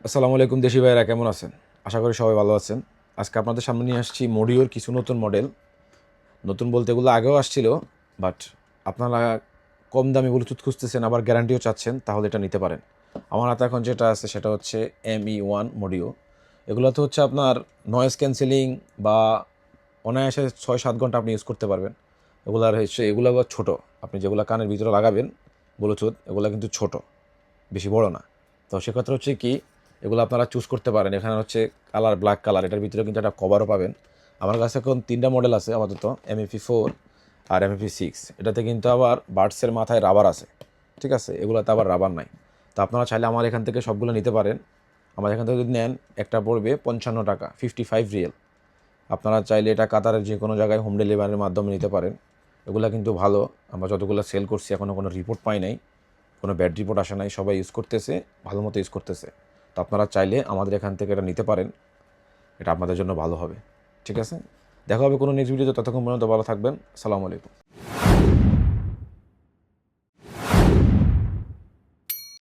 আসসালামু আলাইকুম দেশি ভাইয়েরা, কেমন আছেন? আশা করি সবাই ভালো আছেন। আজকে আপনাদের সামনে নিয়ে আসছি মডিওর কিছু নতুন মডেল। নতুন বলতে এগুলো আগেও আসছিল, বাট আপনারা কম দামি ব্লুটুথ খুঁজতেছেন, আবার গ্যারান্টিও চাচ্ছেন, তাহলে এটা নিতে পারেন। আমার হাতে এখন যেটা আছে সেটা হচ্ছে ME1 মডিও। এগুলোতে হচ্ছে আপনার নয়েজ ক্যান্সেলিং বা অনায়াসে 6-7 ঘন্টা আপনি ইউজ করতে পারবেন। এগুলার হচ্ছে এগুলো আবার ছোটো, আপনি যেগুলো কানের ভিতরে লাগাবেন ব্লুটুথ, এগুলো কিন্তু ছোট, বেশি বড় না। তো সেক্ষেত্রে হচ্ছে কি, এগুলো আপনারা চুজ করতে পারেন। এখানে হচ্ছে কালার, ব্ল্যাক কালার, এটার ভিতরে কিন্তু একটা কভারও পাবেন। আমার কাছে এখন 3টা মডেল আছে আপাতত, MFP4 আর MFP6। এটাতে কিন্তু আবার বাডসের মাথায় রাবার আছে, ঠিক আছে? এগুলোতে আবার রাবার নাই। তো আপনারা চাইলে আমার এখান থেকে সবগুলো নিতে পারেন। আমার এখান থেকে যদি নেন, একটা পড়বে 55 টাকা, 55 রিয়েল। আপনারা চাইলে এটা কাতারের যে কোনো জায়গায় হোম ডেলিভারির মাধ্যমে নিতে পারেন। এগুলো কিন্তু ভালো, আমরা যতগুলো সেল করছি এখনও কোনো রিপোর্ট পাই নাই, কোনো ব্যাড রিপোর্ট আসে নাই, সবাই ইউজ করতেছে, ভালো মতো ইউজ করতেছে। তো আপনারা চাইলে আমাদের এখান থেকে এটা নিতে পারেন, এটা আপনাদের জন্য ভালো হবে। ঠিক আছে, দেখা হবে কোনো নেক্সট ভিডিওতে। ততক্ষণ পর্যন্ত ভালো থাকবেন। আসসালামু আলাইকুম।